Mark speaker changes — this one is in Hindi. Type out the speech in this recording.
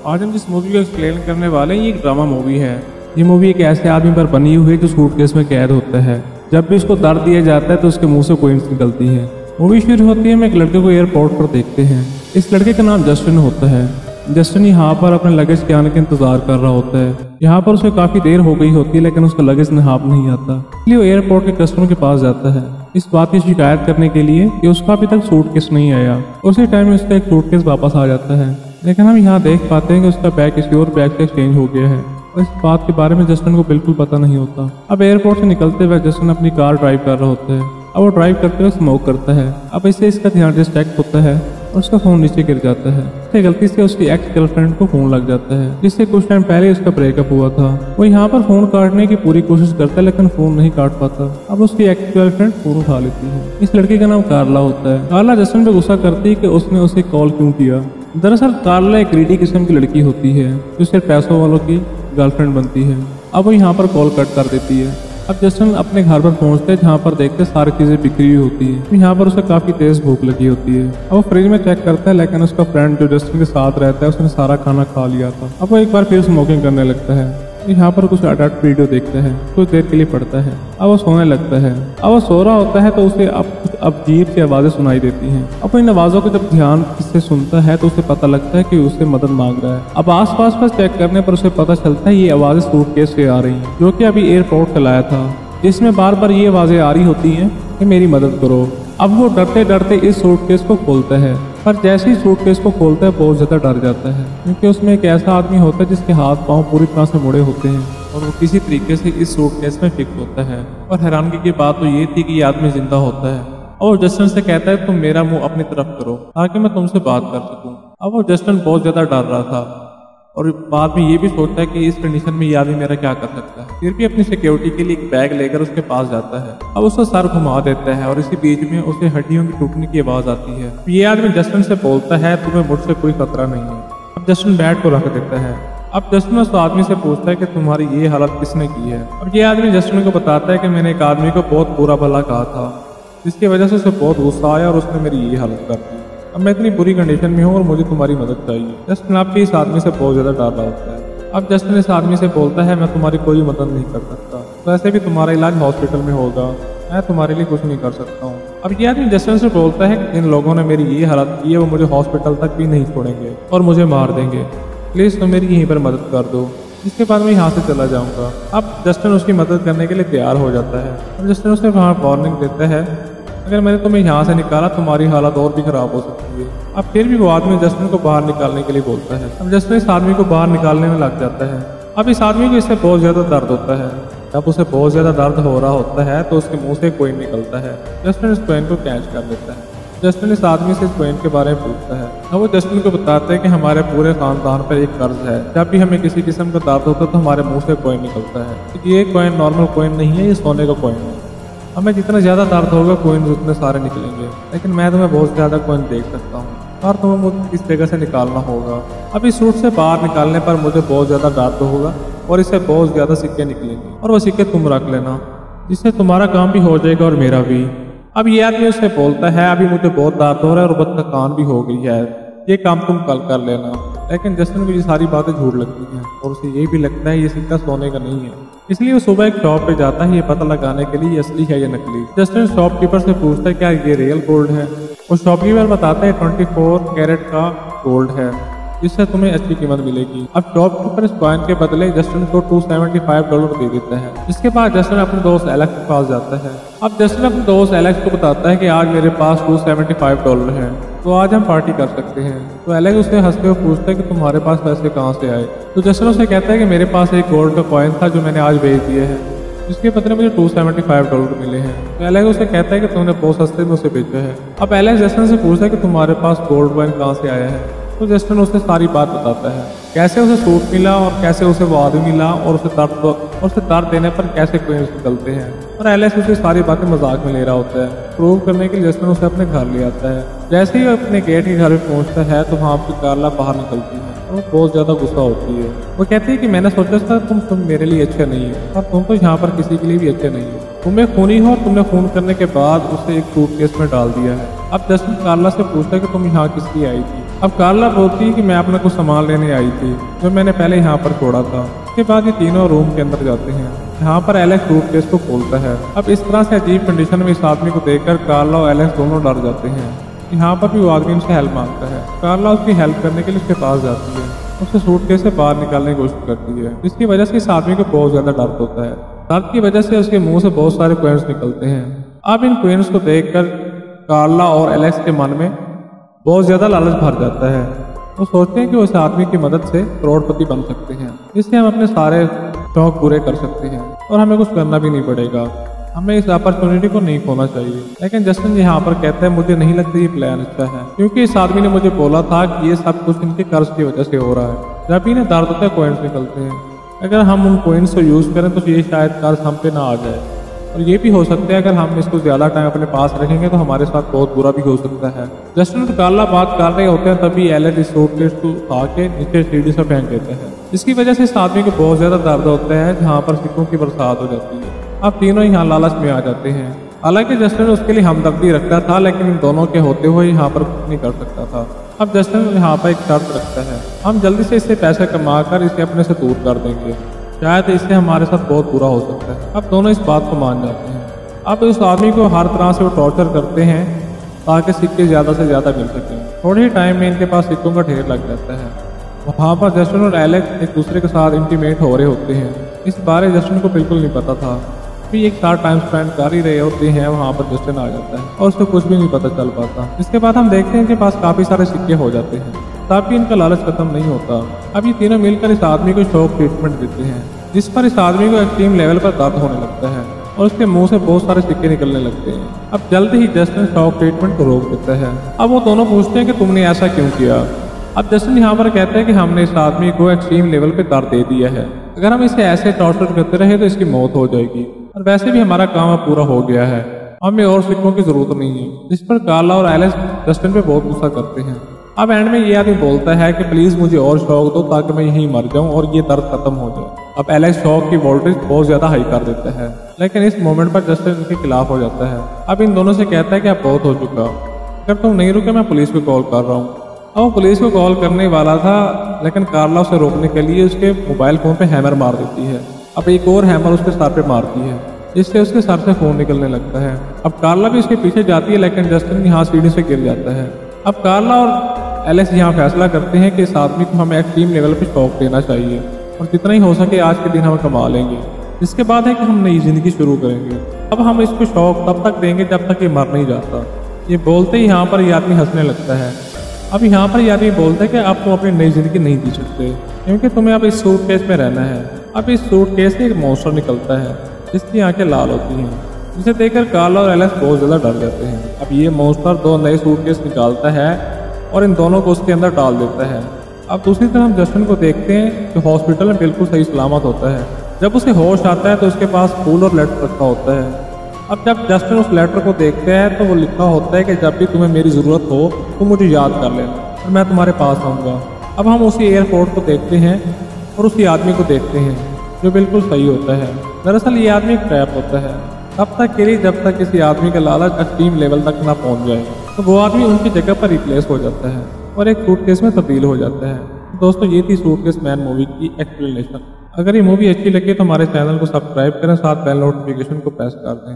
Speaker 1: आज हम जिस मूवी को एक्सप्लेन करने वाले हैं ये एक ड्रामा मूवी है। ये मूवी एक ऐसे आदमी पर बनी हुई है जो सूटकेस में कैद होता है। जब भी उसको दर्द दिया जाता है तो उसके मुंह से कोइंस निकलती है। मूवी शुरू होती है, हम एक लड़के को एयरपोर्ट पर देखते हैं। इस लड़के का नाम जस्टिन होता है। जस्टिन यहाँ पर अपने लगेज के आने का इंतजार कर रहा होता है। यहाँ पर उसे काफी देर हो गई होती है लेकिन उसका लगेज नहाप नहीं आता, इसलिए वो एयरपोर्ट के कस्टमर के पास जाता है इस बात की शिकायत करने के लिए कि उसका अभी तक सूटकेस नहीं आया। उसी टाइम में उसका एक सूटकेस वापस आ जाता है, लेकिन हम यहाँ देख पाते हैं कि उसका बैग किसी और बैग से एक्सचेंज हो गया है और इस बात के बारे में जस्टिन को बिल्कुल पता नहीं होता। अब एयरपोर्ट से निकलते हुए जस्टिन अपनी कार ड्राइव कर रहा होता है। अब वो ड्राइव करते हुए स्मोक करता है। अब इससे इसका ध्यान डिस्ट्रैक्ट होता है और उसका फोन नीचे गिर जाता है। इससे गलती से उसकी एक्स गर्लफ्रेंड को फोन लग जाता है, जिससे कुछ टाइम पहले उसका ब्रेकअप हुआ था। वो यहाँ पर फोन काटने की पूरी कोशिश करता है लेकिन फोन नहीं काट पाता। अब उसकी एक्स गर्लफ्रेंड फोन उठा लेती है। इस लड़के का नाम कार्ला होता है। कार्ला जस्टिन पे गुस्सा करती है कि उसने उसे कॉल क्यों किया। दरअसल कार्ला एक ग्रीडी किस्म की लड़की होती है जो सिर्फ पैसों वालों की गर्लफ्रेंड बनती है। अब वो यहाँ पर कॉल कट कर देती है। अब जस्टिन अपने घर पर पहुंचते हैं जहाँ पर देखते सारी चीजें बिखरी हुई होती है। यहाँ पर उसे काफी तेज भूख लगी होती है। अब वो फ्रिज में चेक करता है लेकिन उसका फ्रेंड जो जस्टिन के साथ रहता है उसने सारा खाना खा लिया था। अब वो एक बार फिर स्मोकिंग करने लगता है। यहाँ पर कुछ अडल्ट वीडियो देखता है, कुछ देर के लिए पढ़ता है। अब वो सोने लगता है। अब वो सो रहा होता है तो उसे अब कुछ अजीब सी आवाजें सुनाई देती हैं। अब इन आवाजों को जब ध्यान से सुनता है तो उसे पता लगता है कि उसे मदद मांग रहा है। अब आसपास पर चेक करने पर उसे पता चलता है ये आवाजें सूटकेस से आ रही हैं जो कि अभी एयरपोर्ट से लाया था, जिसमें बार बार ये आवाजें आ रही होती हैं कि मेरी मदद करो। अब वो डरते डरते इस सूटकेस को खोलता है, पर जैसे ही सूटकेस को खोलता है बहुत ज्यादा डर जाता है क्योंकि उसमें एक ऐसा आदमी होता है जिसके हाथ पांव पूरी तरह से मुड़े होते हैं और वो किसी तरीके से इस सूटकेस में फिक्स होता है। और हैरानगी की बात तो ये थी कि ये आदमी जिंदा होता है और जस्टिन से कहता है तुम मेरा मुंह अपनी तरफ करो ताकि मैं तुमसे बात कर सकूं। अब वो जस्टिन बहुत ज्यादा डर रहा था और बाद में ये भी सोचता है कि इस कंडीशन में ये आदमी मेरा क्या कर सकता है। फिर भी अपनी सिक्योरिटी के लिए एक बैग लेकर उसके पास जाता है। अब उसका सर घुमा देता है और इसी बीच में उसे हड्डियों की टूटने की आवाज आती है। ये आदमी जस्टिन से बोलता है तुम्हें मुझसे कोई खतरा नहीं है। अब जस्टिन बैग को रख देता है। अब जस्टिन उस आदमी से पूछता है कि तुम्हारी ये हालत किसने की है। अब ये आदमी जस्टिन को बताता है कि मैंने एक आदमी को बहुत बुरा भला कहा था जिसकी वजह से उसे बहुत गुस्सा आया और उसने मेरी ये हालत कर दी। अब मैं इतनी बुरी कंडीशन में हूँ और मुझे तुम्हारी मदद चाहिए। जस्टिन आपके इस आदमी से बहुत ज्यादा डर रहा होता है। अब जस्टिन इस आदमी से बोलता है मैं तुम्हारी कोई मदद नहीं कर सकता, वैसे भी तुम्हारा इलाज हॉस्पिटल में होगा, मैं तुम्हारे लिए कुछ नहीं कर सकता हूँ। अब ये आदमी जस्टिन से बोलता है कि जिन लोगों ने मेरी ये हालत की है वो मुझे हॉस्पिटल तक भी नहीं छोड़ेंगे और मुझे मार देंगे, प्लीज तुम मेरी यहीं पर मदद कर दो, इसके बाद मैं यहाँ से चला जाऊंगा। अब जस्टिन उसकी मदद करने के लिए तैयार हो जाता है। अब जस्टिन उसे वहाँ वार्निंग देता है अगर मैंने तुम्हें यहाँ से निकाला तुम्हारी हालत और भी खराब हो सकती है। अब फिर भी वो आदमी जस्टिन को बाहर निकालने के लिए बोलता है। अब जस्टिन इस आदमी को बाहर निकालने में लग जाता है। अब इस आदमी को इससे बहुत ज्यादा दर्द होता है। जब उसे बहुत ज्यादा दर्द हो रहा होता है तो उसके मुंह से कोइन निकलता है। जस्टिन इस कोइन को कैच कर लेता है। जस्टिन इस आदमी से इस कोइन के बारे में पूछता है। अब वो जस्टिन को बताते हैं कि हमारे पूरे खानदान पर एक कर्ज है, जब भी हमें किसी किस्म का दर्द होता है तो हमारे मुंह से कोइन निकलता है। ये कोइन नॉर्मल कोइन नहीं है, ये सोने का कोइन है। हमें जितना ज्यादा दर्द होगा कोइन उतने सारे निकलेंगे, लेकिन मैं तुम्हें बहुत ज्यादा कोइन देख सकता हूँ और तुम्हें मुझे इस जगह से निकालना होगा। अब इस सूट से बाहर निकालने पर मुझे बहुत ज्यादा दर्द होगा और इससे बहुत ज्यादा सिक्के निकलेंगे और वो सिक्के तुम रख लेना, जिससे तुम्हारा काम भी हो जाएगा और मेरा भी। अब ये आदमी उससे बोलता है अभी मुझे बहुत दर्द हो रहा है और बहुत थकान भी हो गई है, ये काम तुम कल कर लेना। लेकिन जस्टिन को ये सारी बातें झूठ लगती हैं और उसे ये भी लगता है ये सिक्का सोने का नहीं है, इसलिए वो सुबह एक शॉप पे जाता है ये पता लगाने के लिए ये असली है या नकली। जस्टिन शॉपकीपर से पूछता है क्या ये रियल गोल्ड है। उस शॉपकीपर बताता है 24 कैरेट का गोल्ड है, जिससे तुम्हें अच्छी कीमत मिलेगी। अब शॉपकीपर इस कॉइन के बदले जस्टिन को $275 दे देता है। इसके बाद जस्टिन अपने दोस्त एलेक्स के पास जाता है। अब जस्टिन अपने दोस्त एलेक्स को बताता है कि आज मेरे पास $275 है, तो आज हम पार्टी कर सकते हैं। तो एलेक्स उससे हंसते हुए पूछता है कि तुम्हारे पास पैसे कहाँ से आए। तो जस्टिन उसे कहता है कि मेरे पास एक गोल्ड का कॉइन था जो मैंने आज बेच दिया है, जिसके बदले मुझे $275 मिले हैं। तो एलेक्स उसे कहता है कि तुमने बहुत सस्ते में उसे बेचा है। अब एलेक्स जस्टिन से पूछता है कि तुम्हारे पास गोल्ड कॉइन कहाँ से आया है। तो जस्टिन उसे सारी बात बताता है, कैसे उसे सूट मिला और कैसे उसे वो आदमी मिला और उसे दर्द देने पर कैसे कोइंस निकलते हैं। और एलेक्स उसे सारी बातें मजाक में ले रहा होता है। प्रूव करने के लिए जस्टिन उसे अपने घर ले आता है। जैसे ही वो अपने गेट के घर में पहुंचता है तो वहाँ पे कार्ला बाहर निकलती है और बहुत ज्यादा गुस्सा होती है। वो कहती है कि मैंने सोचा था तुम मेरे लिए अच्छे नहीं हो और तुम तो यहाँ पर किसी के लिए भी अच्छे नहीं हो। तुम्हें खूनी हो और तुमने खून करने के बाद उसे एक सूटकेस में डाल दिया है। अब जस्टिन कार्ला से पूछता है कि तुम यहाँ किस लिए आई थी। अब कार्ला बोलती है कि मैं अपना कुछ सामान लेने आई थी जो मैंने पहले यहाँ पर छोड़ा था। उसके बाद ये तीनों रूम के अंदर जाते हैं। यहाँ पर एलेक्स सूटकेस को खोलता है। अब इस तरह से अजीब कंडीशन में इस आदमी को देखकर कार्ला और एलेक्स दोनों डर जाते हैं। यहाँ पर भी वो आदमी उनसे हेल्प मांगता है। कार्ला उसकी हेल्प करने के लिए उसके पास जाती है, उसे सूटकेस से बाहर निकालने की कोशिश करती है, जिसकी वजह से इस आदमी को बहुत ज्यादा दर्द होता है। दर्द की वजह से उसके मुंह से बहुत सारे कॉइन्स निकलते हैं। अब इन कॉइन्स को देखकर कार्ला और एलेक्स के मन में बहुत ज्यादा लालच भर जाता है। वो सोचते हैं कि उस आदमी की मदद से करोड़पति बन सकते हैं, इससे हम अपने सारे शौक पूरे कर सकते हैं और हमें कुछ करना भी नहीं पड़ेगा। हमें इस अपॉर्चुनिटी को नहीं खोना चाहिए। लेकिन जस्टिन यहाँ पर कहता है मुझे नहीं लगता ये प्लान अच्छा है, क्योंकि इस आदमी ने मुझे बोला था कि ये सब कुछ इनके कर्ज की वजह से हो रहा है। जब इन्हें दर्द होता है कॉइन्स निकलते हैं। अगर हम उन कॉइन्स को यूज करें तो ये शायद कर्ज हम पे ना आ जाए, और ये भी हो सकता है अगर हम इसको ज्यादा टाइम अपने पास रखेंगे तो हमारे साथ बहुत बुरा भी हो सकता है। जस्टिन और कार्ला बात कर रहे होते हैं, तभी एलेक्स इस सूटकेस को उठा के नीचे सीढ़ी से फेंक देते हैं, जिसकी वजह से इस आदमी को बहुत ज्यादा दर्द होता है, जहाँ पर सिक्कों की बरसात हो जाती है। अब तीनों यहाँ लालच में आ जाते हैं। हालांकि जस्टिन उसके लिए हमदर्दी रखता था, लेकिन इन दोनों के होते हुए यहाँ पर कुछ नहीं कर सकता था। अब जस्टिन यहाँ पर एक शर्त रखता है, हम जल्दी से इससे पैसे कमा कर इसे अपने से दूर कर देंगे, शायद इससे हमारे साथ बहुत बुरा हो सकता है। अब दोनों इस बात को मान जाते हैं। अब उस आदमी को हर तरह से वो टॉर्चर करते हैं ताकि सिक्के ज़्यादा से ज़्यादा मिल सकें। थोड़े ही टाइम में इनके पास सिक्कों का ढेर लग जाता है। वहाँ पर जस्टिन और एलेक्स एक दूसरे के साथ इंटीमेट हो रहे होते हैं। इस बारे जस्टिन को बिल्कुल नहीं पता था। भी एक साथ टाइम स्पेंड कर ही रहे होते हैं, वहाँ पर जस्टिन आ जाता है और उसको कुछ भी नहीं पता चल पाता। इसके बाद हम देखते हैं कि पास काफ़ी सारे सिक्के हो जाते हैं, तब भी इनका लालच खत्म नहीं होता। अब ये तीनों मिलकर इस आदमी को शॉक ट्रीटमेंट देते हैं, जिस पर इस आदमी को एक्सट्रीम लेवल पर दर्द होने लगता है और उसके मुंह से बहुत सारे सिक्के निकलने लगते हैं। अब जल्द ही जस्टिन शॉक ट्रीटमेंट को रोक देता है। अब वो दोनों पूछते हैं कि तुमने ऐसा क्यों किया। अब जस्टिन यहाँ पर कहता है कि हमने इस आदमी को एक्सट्रीम लेवल पे दर्द दे दिया है, अगर हम इसे ऐसे टॉर्चर करते रहे तो इसकी मौत हो जाएगी, और वैसे भी हमारा काम अब पूरा हो गया है, हमें और सिक्कों की जरूरत नहीं है। जिस पर कार्ला और एलेक्स जस्टिन पे बहुत गुस्सा करते हैं। अब एंड में ये आदमी बोलता है कि प्लीज मुझे और शौक दो ताकि मैं यहीं मर जाऊं और ये दर्द खत्म हो जाए। अब एलेक्स शौक की वोल्टेज बहुत ज्यादा हाई कर देता है, लेकिन इस मोमेंट पर जस्टिन इनके खिलाफ हो जाता है। अब इन दोनों से कहता है कि अब बहुत हो चुका, अगर तुम नहीं रुके मैं पुलिस को कॉल कर रहा हूँ। अब वो पुलिस को कॉल करने वाला था, लेकिन कार्ला उसे रोकने के लिए उसके मोबाइल फोन पे हैमर मार देती है। अब एक और हैमर उसके सर पे मारती है, जिससे उसके सर से खून निकलने लगता है। अब कार्ला भी उसके पीछे जाती है, लेकिन जस्टिन यहाँ सीढ़ी से गिर जाता है। अब कार्ला और एलेक्स यहाँ फैसला करते हैं कि इस आदमी को हमें एक्सट्रीम लेवल पे शौक देना चाहिए और जितना ही हो सके आज के दिन हम कमा लेंगे। इसके बाद है कि हम नई जिंदगी शुरू करेंगे। अब हम इसको शौक तब तक देंगे जब तक ये मर नहीं जाता। ये बोलते ही यहाँ पर ये आदमी हंसने लगता है। अब यहाँ पर ये आदमी बोलता है कि अब तुम अपनी नई जिंदगी नहीं जी सकते, क्योंकि तुम्हें अब इस सूटकेस में रहना है। अब इस सूटकेस से एक मॉन्स्टर निकलता है जिसकी आंखें लाल होती हैं, जिसे देखकर कार्ला और एलेक्स बहुत ज्यादा डर जाते हैं। अब ये मॉन्स्टर दो नए सूटकेस निकालता है और इन दोनों को उसके अंदर डाल देता है। अब दूसरी तरफ हम जस्टिन को देखते हैं जो हॉस्पिटल में बिल्कुल सही सलामत होता है। जब उसे होश आता है तो उसके पास फूल और लेटर रखा होता है। अब जब जस्टिन उस लेटर को देखते हैं तो वो लिखा होता है कि जब भी तुम्हें मेरी ज़रूरत हो तो मुझे याद कर लेना और मैं तुम्हारे पास आऊँगा। अब हम उसी एयरपोर्ट को देखते हैं और उसी आदमी को देखते हैं जो बिल्कुल सही होता है। दरअसल ये आदमी एक ट्रैप होता है तब तक के लिए जब तक किसी आदमी का लालच एक्सट्रीम लेवल तक ना पहुंच जाए, तो वो आदमी उनकी जगह पर रिप्लेस हो जाता है और एक सूटकेस में तब्दील हो जाता है। दोस्तों ये थी सूटकेस मैन मूवी की एक्सप्लेनेशन। अगर ये मूवी अच्छी लगे तो हमारे चैनल को सब्सक्राइब करें, साथ बेल नोटिफिकेशन को प्रेस कर दें।